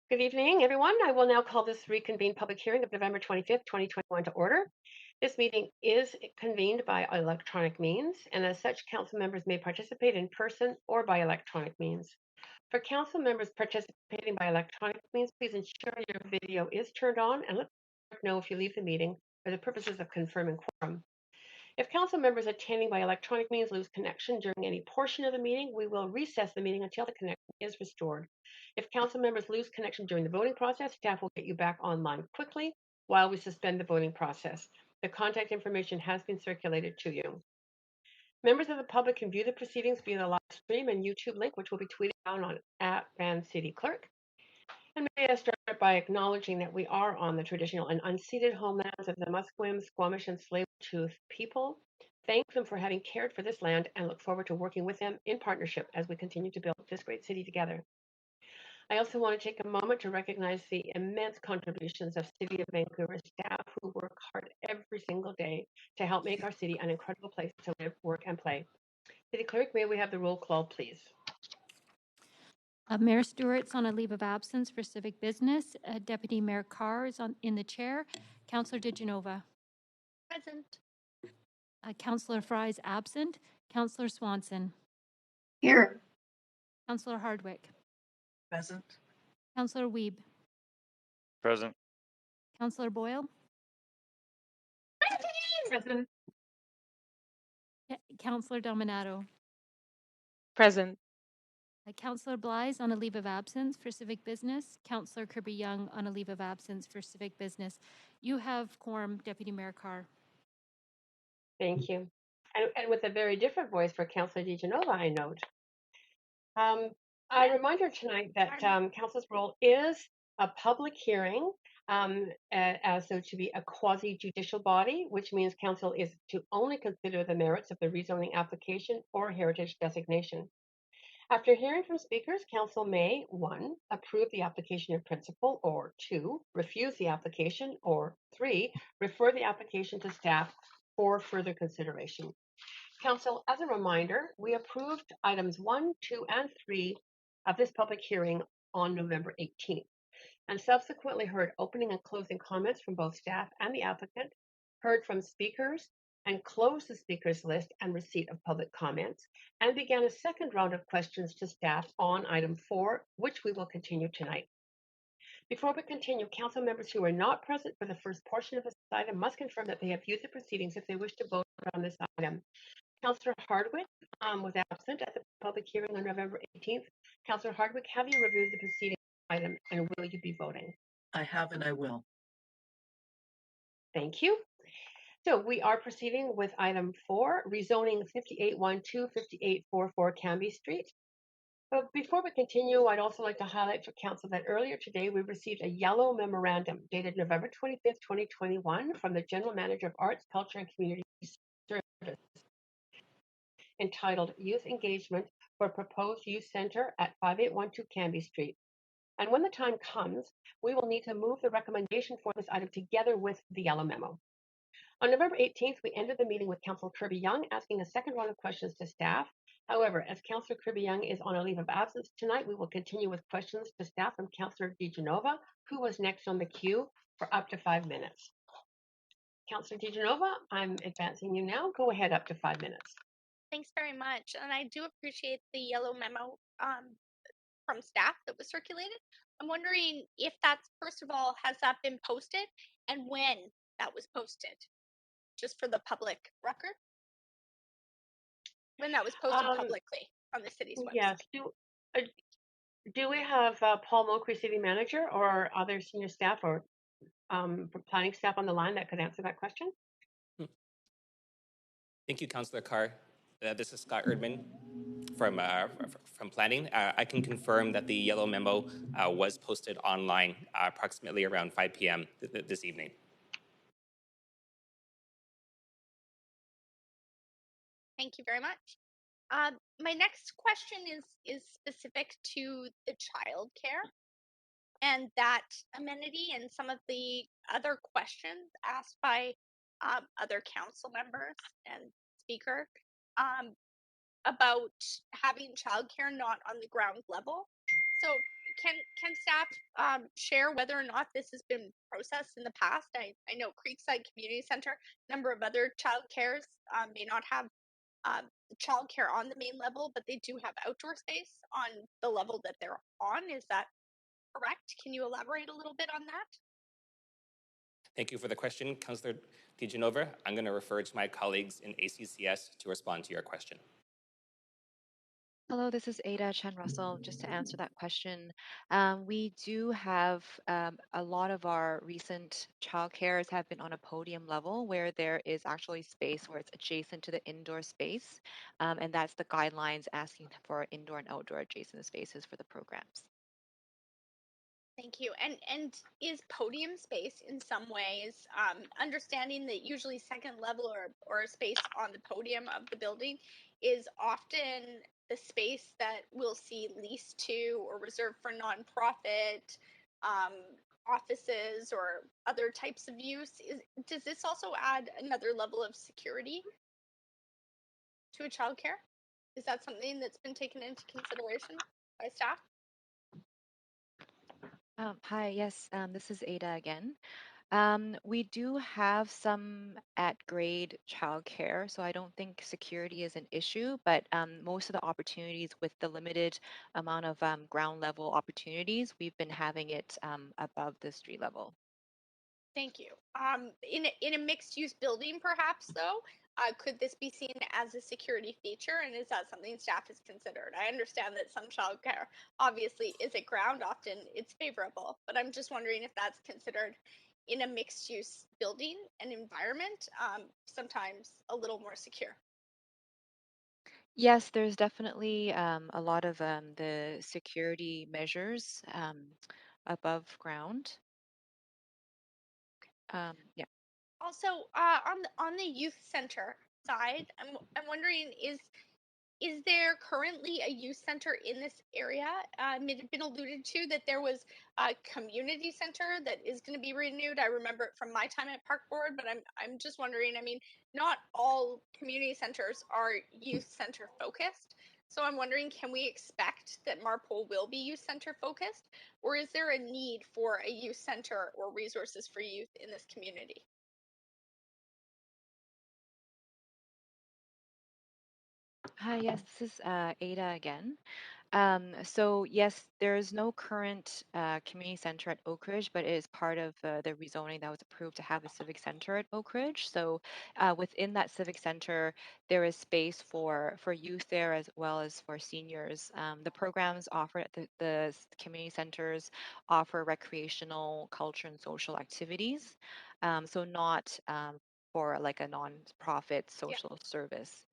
Good evening, everyone. I will now call this reconvened public hearing of November 25th, 2021 to order. This meeting is convened by electronic means, and as such, council members may participate in person or by electronic means. For council members participating by electronic means, please ensure your video is turned on and let the clerk know if you leave the meeting for the purposes of confirming quorum. If council members attending by electronic means lose connection during any portion of the meeting, we will recess the meeting until the connection is restored. If council members lose connection during the voting process, staff will get you back online quickly while we suspend the voting process. The contact information has been circulated to you. Members of the public can view the proceedings via the live stream and YouTube link, which will be tweeted out on @VanCityClerk. And may I start by acknowledging that we are on the traditional and unceded homelands of the Musqueam, Squamish, and Tsleil-Waututh people. Thank them for having cared for this land and look forward to working with them in partnership as we continue to build this great city together. I also want to take a moment to recognize the immense contributions of City of Vancouver staff who work hard every single day to help make our city an incredible place to live, work, and play. City Clerk, may we have the roll call, please? Mayor Stewart's on a leave of absence for civic business. Deputy Mayor Carr is in the chair. Councillor DeGenova. Present. Councillor Fry's absent. Councillor Swanson. Here. Councillor Hardwick. Present. Councillor Wiebe. Present. Councillor Boyle. Present. Councillor Dominato. Present. Councillor Bly's on a leave of absence for civic business. Councillor Kirby-Young on a leave of absence for civic business. You have quorum, Deputy Mayor Carr. Thank you. And with a very different voice for Councillor DeGenova, I note. A reminder tonight that Council's role is a public hearing, as so to be a quasi-judicial body, which means Council is to only consider the merits of the rezoning application or heritage designation. After hearing from speakers, Council may 1. Approve the application in principle, or 2. Refuse the application, or 3. Refer the application to staff for further consideration. Council, as a reminder, we approved items 1, 2, and 3 of this public hearing on November 18th, and subsequently heard opening and closing comments from both staff and the applicant, heard from speakers, and closed the speakers list and receipt of public comments, and began a second round of questions to staff on item 4, which we will continue tonight. Before we continue, council members who are not present for the first portion of this item must confirm that they have viewed the proceedings if they wish to vote on this item. Councillor Hardwick was absent at the public hearing on November 18th. Councillor Hardwick, have you reviewed the proceeding item and will you be voting? I have and I will. Thank you. So we are proceeding with item 4, rezoning 5812, 5844 Cambie Street. But before we continue, I'd also like to highlight for council that earlier today we received a yellow memorandum dated November 25th, 2021 from the General Manager of Arts, Culture and Community Service entitled Youth Engagement for Proposed Youth Center at 5812 Cambie Street. And when the time comes, we will need to move the recommendation for this item together with the yellow memo. On November 18th, we ended the meeting with Councillor Kirby-Young asking a second round of questions to staff. However, as Councillor Kirby-Young is on a leave of absence tonight, we will continue with questions to staff from Councillor DeGenova, who was next on the queue, for up to 5 minutes. Councillor DeGenova, I'm advancing you now. Go ahead, up to 5 minutes. Thanks very much. And I do appreciate the yellow memo from staff that was circulated. I'm wondering if that's, first of all, has that been posted and when that was posted? Just for the public record? When that was posted publicly on the city's website. Yes. Do we have Paul Mulcree, City Manager, or other senior staff or planning staff on the line that could answer that question? Thank you, Councillor Carr. This is Scott Erdman from planning. I can confirm that the yellow memo was posted online approximately around 5 p.m. This evening. Thank you very much. My next question is specific to the child care and that amenity and some of the other questions asked by other council members and speaker about having childcare not on the ground level. So can staff share whether or not this has been processed in the past? I know Creekside Community Center, a number of other child cares may not have child care on the main level, but they do have outdoor space on the level that they're on. Is that correct? Can you elaborate a little bit on that? Thank you for the question, Councillor DeGenova. I'm going to refer to my colleagues in ACCS to respond to your question. Hello, this is Ada Chen Russell. Just to answer that question, we do have a lot of our recent childcares have been on a podium level where there is actually space where it's adjacent to the indoor space, and that's the guidelines asking for indoor and outdoor adjacent spaces for the programs. Thank you. And is podium space in some ways, understanding that usually second level or a space on the podium of the building is often the space that we'll see leased to or reserved for nonprofit offices or other types of use. Does this also add another level of security to a childcare? Is that something that's been taken into consideration by staff? Hi, yes, this is Ada again. We do have some at grade childcare, so I don't think security is an issue, but most of the opportunities with the limited amount of ground level opportunities, we've been having it above the street level. Thank you. In a mixed use building, perhaps though, could this be seen as a security feature, and is that something staff has considered? I understand that some childcare obviously is at ground, often it's favorable, but I'm just wondering if that's considered in a mixed use building and environment, sometimes a little more secure. Yes, there's definitely a lot of the security measures above ground. Yeah. Also, on the youth center side, I'm wondering is there currently a youth center in this area? It had been alluded to that there was a community center that is going to be renewed. I remember it from my time at Park Board, but I'm just wondering. I mean, not all community centers are youth center focused. So I'm wondering, can we expect that Marpole will be youth center focused, or is there a need for a youth center or resources for youth in this community? Hi, yes, this is Ada again. So yes, there is no current community center at Oak Ridge, but it is part of the rezoning that was approved to have a civic center at Oak Ridge. So within that civic center, there is space for youth there as well as for seniors. The programs offered at the community centers offer recreational, culture, and social activities. So not for like a nonprofit Yeah. social service.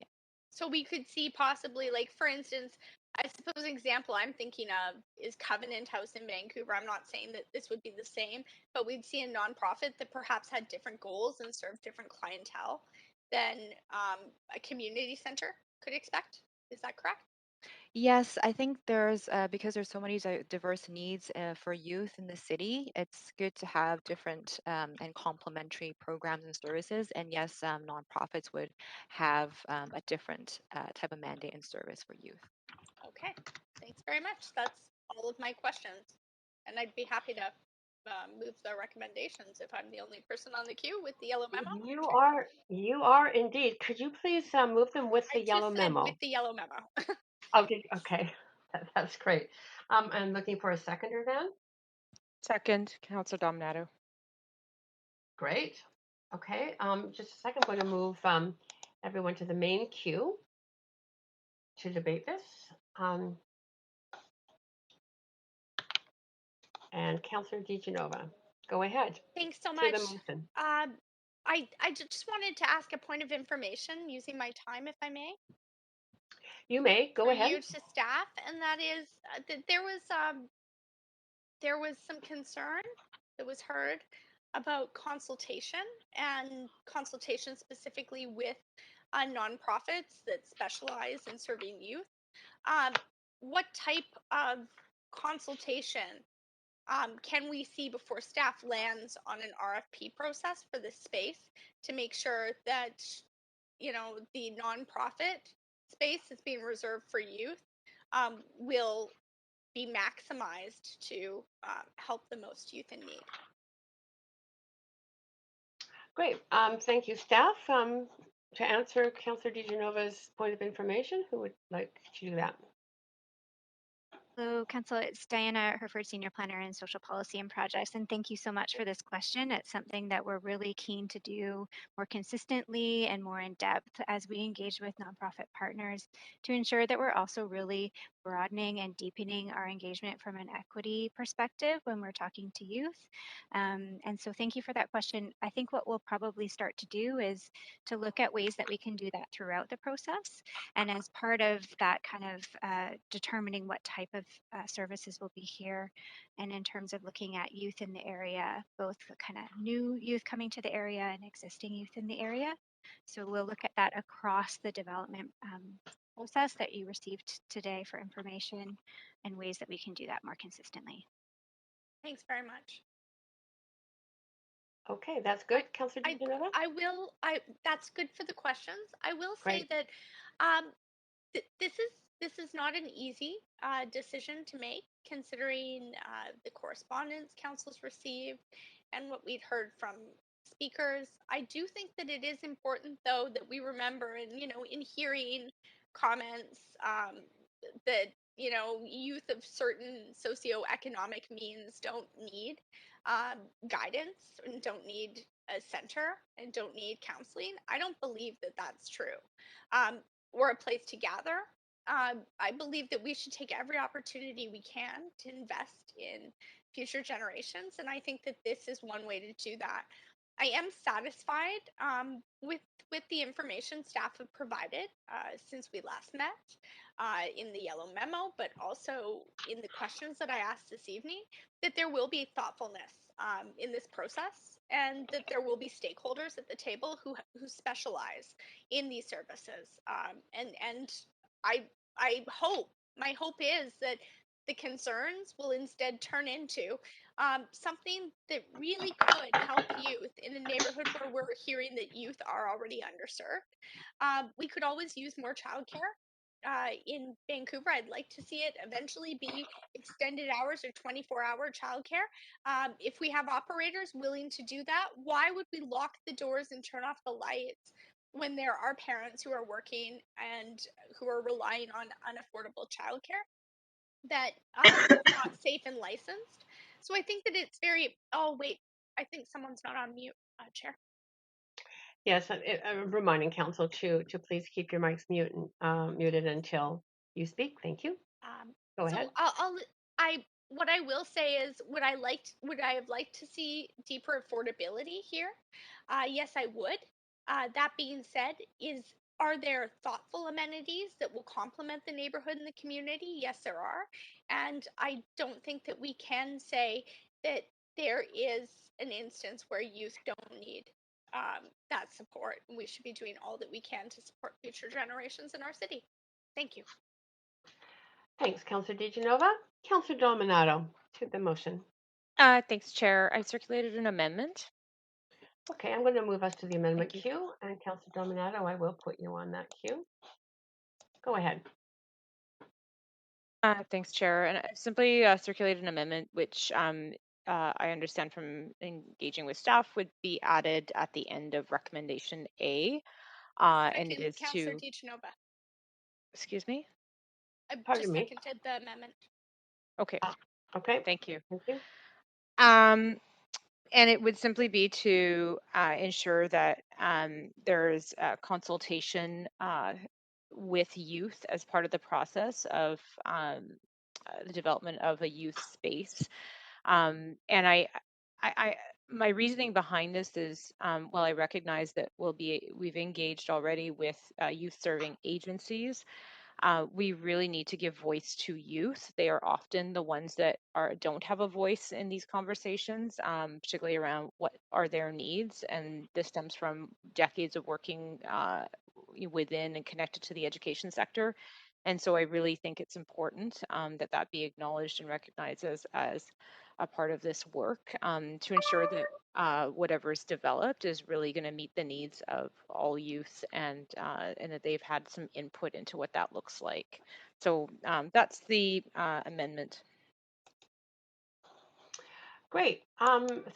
So we could see possibly, like, for instance, I suppose an example I'm thinking of is Covenant House in Vancouver. I'm not saying that this would be the same, but we'd see a nonprofit that perhaps had different goals and served different clientele than a community center could expect. Is that correct? Yes, I think there's because there's so many diverse needs for youth in the city. It's good to have different and complementary programs and services. And yes, nonprofits would have a different type of mandate and service for youth. Okay, thanks very much. That's all of my questions. And I'd be happy to move the recommendations if I'm the only person on the queue with the yellow memo. You are indeed. Could you please move them with I the yellow just said with memo? the yellow memo. Okay. That's great. I'm looking for a seconder then. Second, Councilor Dominato. Great. Okay. Just a second. I'm going to move everyone to the main queue to debate this. And Councillor DeGenova, go ahead. Thanks so To the much. motion. I just wanted to ask a point of information using my time, if I may, You may go for ahead. you to staff, and that is that there was some concern that was heard about consultation and consultation specifically with nonprofits that specialize in serving youth. Um, what type of consultation can we see before staff lands on an RFP process for this space to make sure that the nonprofit space that's being reserved for youth will be maximized to help the most youth in need. Great. Thank you, staff. To answer Councillor DeGenova's point of information, who would like to do that? Hello, Council. It's Diana Herford, Senior Planner in Social Policy and Projects, and thank you so much for this question. It's something that we're really keen to do more consistently and more in depth as we engage with nonprofit partners to ensure that we're also really broadening and deepening our engagement from an equity perspective when we're talking to youth. And so thank you for that question. I think what we'll probably start to do is to look at ways that we can do that throughout the process. And as part of that kind of determining what type of services will be here, and in terms of looking at youth in the area, both kind of new youth coming to the area and existing youth in the area. So we'll look at that across the development process that you received today for information and ways that we can do that more consistently. Thanks very much. Okay, that's good, Councillor DeGenova. That's good for the questions. I will say Great. that this is not an easy decision to make, considering the correspondence council's received and what we'd heard from speakers. I do think that it is important, though, that we remember, and in hearing comments that youth of certain socioeconomic means don't need guidance and don't need a center and don't need counseling. I don't believe that that's true. Or a place to gather. I believe that we should take every opportunity we can to invest in future generations, and I think that this is one way to do that. I am satisfied with the information staff have provided since we last met in the yellow memo, but also in the questions that I asked this evening, that there will be thoughtfulness in this process, and that there will be stakeholders at the table who specialize in these services. And I hope, my hope is that the concerns will instead turn into something that really could help youth in a neighborhood where we're hearing that youth are already underserved. We could always use more childcare. In Vancouver, I'd like to see it eventually be extended hours or 24-hour childcare. If we have operators willing to do that, why would we lock the doors and turn off the lights when there are parents who are working and who are relying on unaffordable childcare that is not safe and licensed? So I think that it's very. Oh wait, I think someone's not on mute, Chair. Yes, I'm reminding council to please keep your mics muted until you speak. Thank you. Go ahead. So what I will say is, would I have liked to see deeper affordability here? Yes, I would. That being said, are there thoughtful amenities that will complement the neighborhood and the community? Yes, there are. And I don't think that we can say that there is an instance where youth don't need that support. We should be doing all that we can to support future generations in our city. Thank you. Thanks, Councillor DeGenova. Councillor Dominato to the motion. Thanks, Chair. I circulated an amendment. Okay, I'm going to move us to the amendment queue, and Councillor Dominato, I will put you on that queue. Go ahead. Thanks, Chair. And I simply circulated an amendment which I understand from engaging with staff would be added at the end of recommendation A. And it is Councillor to. DeGenova. Excuse me? I Pardon just me. seconded the amendment. Okay. Okay. Thank you. Thank you. And it would simply be to ensure that there's consultation with youth as part of the process of the development of a youth space. And my reasoning behind this is, while I recognize that we've engaged already with youth serving agencies, we really need to give voice to youth. They are often the ones that don't have a voice in these conversations, particularly around what are their needs. And this stems from decades of working within and connected to the education sector. And so I really think it's important that that be acknowledged and recognized as a part of this work to ensure that whatever is developed is really going to meet the needs of all youth and that they've had some input into what that looks like. So that's the amendment. Great.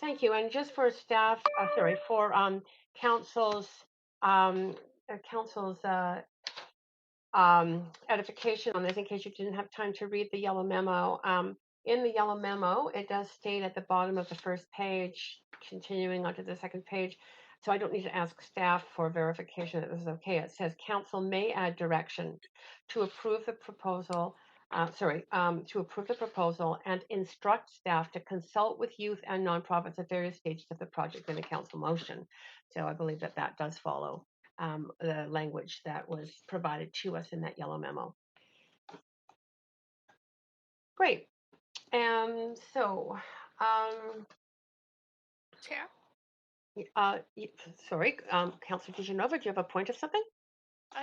Thank you. And just for staff, for council's um, council's edification on this, in case you didn't have time to read the yellow memo. In the yellow memo, it does state at the bottom of the first page, continuing onto the second page, so I don't need to ask staff for verification that this is okay. It says council may add direction to approve the proposal. To approve the proposal and instruct staff to consult with youth and nonprofits at various stages of the project in a council motion. So I believe that that does follow the language that was provided to us in that yellow memo. Great. And so, Chair? Councilor DeGenova, do you have a point of something?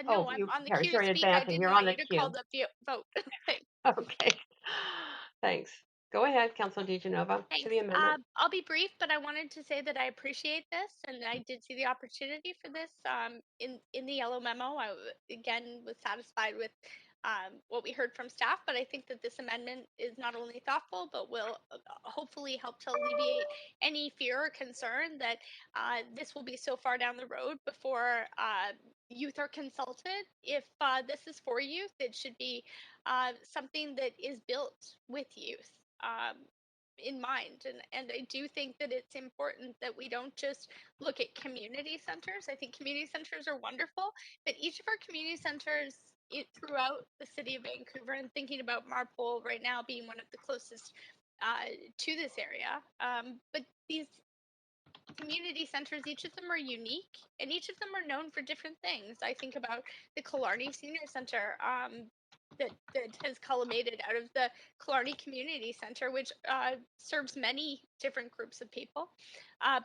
No, I'm on the queue to Sorry, speak. I advancing. didn't You're on want the you to queue. call the vote. Thanks. Okay. Thanks. Go ahead, Councilor DeGenova, to Thanks. the amendment. I'll be brief, but I wanted to say that I appreciate this, and I did see the opportunity for this in the yellow memo. I again was satisfied with what we heard from staff, but I think that this amendment is not only thoughtful, but will hopefully help to alleviate any fear or concern that this will be so far down the road before youth are consulted. If this is for youth, it should be something that is built with youth. In mind, and I do think that it's important that we don't just look at community centers. I think community centers are wonderful, but each of our community centers throughout the city of Vancouver, and thinking about Marpole right now being one of the closest to this area, but these community centers, each of them are unique and each of them are known for different things. I think about the Killarney Senior Center that has culminated out of the Killarney Community Center, which serves many different groups of people,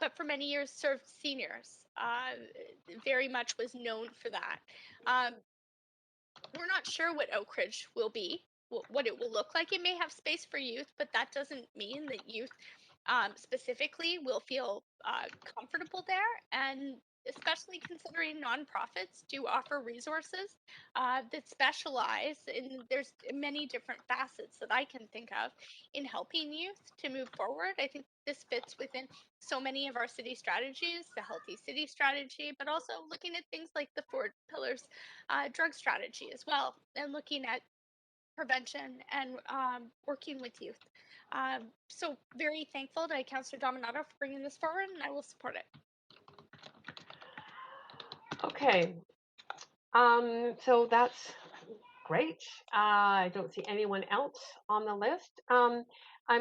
but for many years served seniors. Very much was known for that. We're not sure what Oak Ridge will be, what it will look like. It may have space for youth, but that doesn't mean that youth specifically will feel comfortable there. And especially considering nonprofits do offer resources that specialize in, there's many different facets that I can think of in helping youth to move forward. I think this fits within so many of our city strategies, the healthy city strategy, but also looking at things like the 4 pillars drug strategy as well, and looking at prevention and working with youth. So very thankful to Councillor Dominato for bringing this forward, and I will support it. Okay. So that's great. I don't see anyone else on the list. I'm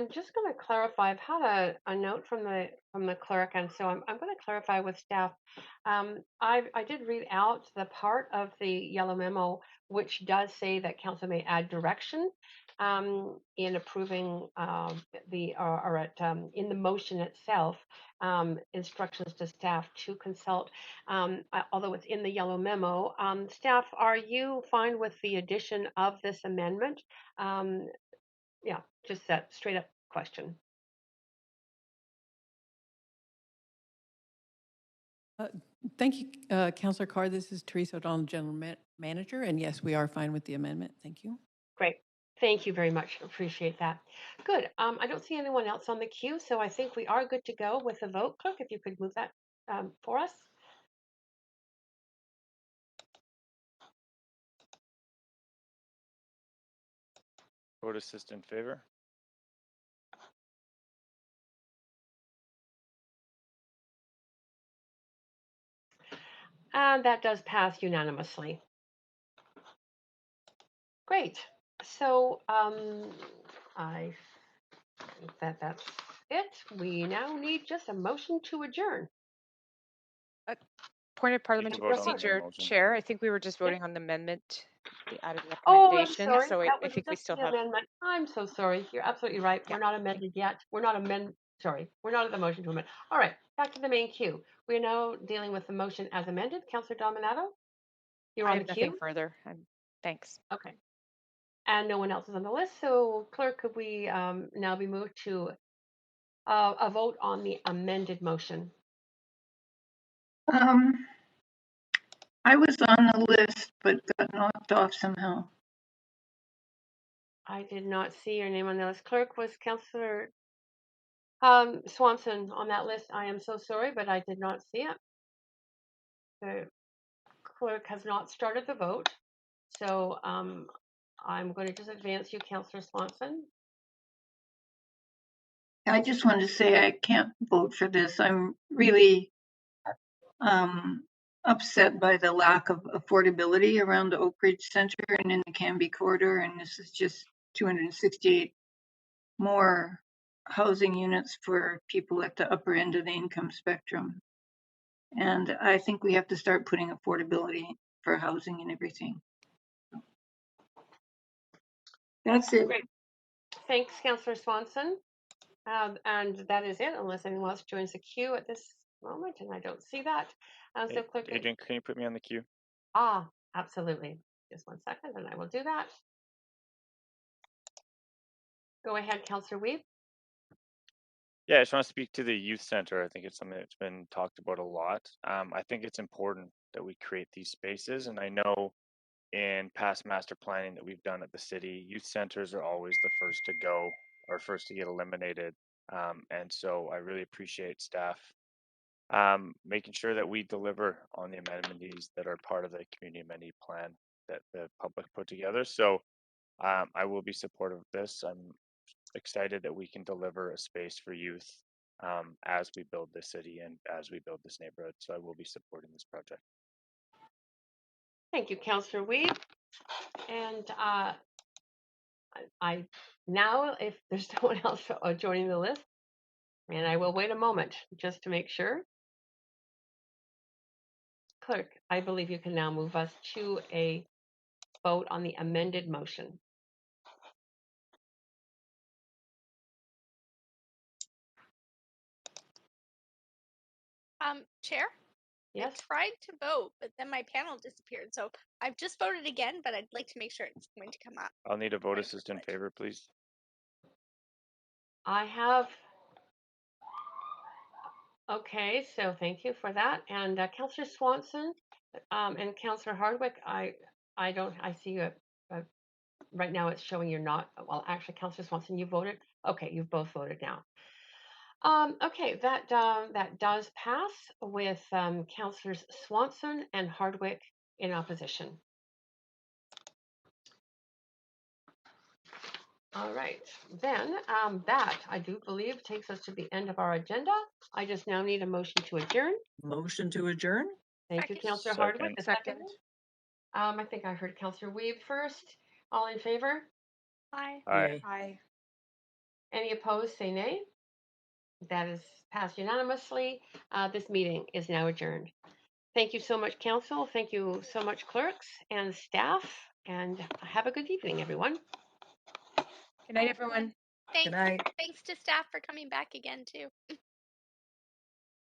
just going to clarify. I've had a note from the clerk, and so I'm going to clarify with staff. I did read out the part of the yellow memo which does say that council may add direction in approving in the motion itself, instructions to staff to consult. Although it's in the yellow memo, staff, are you fine with the addition of this amendment? Yeah, just that straight up question. Thank you, Councillor Carr. This is Teresa O'Donnell, General Manager, and yes, we are fine with the amendment. Thank you. Great. Thank you very much. Appreciate that. Good. I don't see anyone else on the queue, so I think we are good to go with the vote. Clerk, if you could move that for us. Vote assist in favor. And that does pass unanimously. Great. So I think that's it. We now need just a motion to adjourn. Point of You can parliamentary vote on the procedure, motion. Chair. I think we were just voting on the amendment, the added Oh, I'm recommendation. sorry. So I That was think we just still the have. amendment. I'm so sorry. You're absolutely right. Yeah. We're not amended yet. We're not sorry. We're not at the motion to amend. All right. Back to the main queue. We're now dealing with the motion as amended. Councillor Dominato, you're I on the have nothing queue. further. Thanks. Okay. And no one else is on the list. So, clerk, could we now be moved to a vote on the amended motion? I was on the list, but got knocked off somehow. I did not see your name on the list. Clerk, was Councillor Swanson on that list. I am so sorry, but I did not see it. The clerk has not started the vote. So I'm going to just advance you, Councillor Swanson. I just wanted to say I can't vote for this. I'm really upset by the lack of affordability around the Oak Ridge Center and in the Canby corridor. And this is just 268 more housing units for people at the upper end of the income spectrum. And I think we have to start putting affordability for housing and everything. That's it. Great. Thanks, Councillor Swanson. And that is it, unless anyone else joins the queue at this moment, and I don't see that. So clerk, Adrian, can you put me on the queue? Absolutely. Just 1 second, and I will do that. Go ahead, Councillor Weeb. Yeah, I just want to speak to the youth center. I think it's something that's been talked about a lot. I think it's important that we create these spaces, and I know in past master planning that we've done at the city, youth centers are always the first to go or first to get eliminated. And so I really appreciate staff making sure that we deliver on the amenities that are part of the community amenity plan that the public put together. So I will be supportive of this. I'm excited that we can deliver a space for youth as we build this city and as we build this neighborhood. So I will be supporting this project. Thank you, Councillor Weeb. And I now, if there's no one else joining the list, and I will wait a moment just to make sure. Clerk, I believe you can now move us to a vote on the amended motion. Chair? Yes? I tried to vote, but then my panel disappeared. So I've just voted again, but I'd like to make sure it's going to come up. I'll need a vote assist in favor, please. I have. Okay, so thank you for that. And Councillor Swanson and Councillor Hardwick, I see you. Right now it's showing you're not. Well, actually, Councillor Swanson, you voted. Okay, you've both voted now. Okay, that does pass with Councillors Swanson and Hardwick in opposition. All right, then that I do believe takes us to the end of our agenda. I just now need a motion to adjourn. Motion to adjourn. Thank you, Councillor Hardwick. The second. I think I heard Councillor Weeb first. All in favor? Aye. Aye. Aye. Any opposed, say nay. That is passed unanimously. This meeting is now adjourned. Thank you so much, Council. Thank you so much, clerks and staff. And have a good evening, everyone. Good night, everyone. Thanks. Good night. Thanks to staff for coming back again too.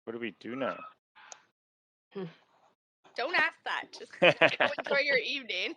What do we do now? Don't ask that. Just go enjoy your evening.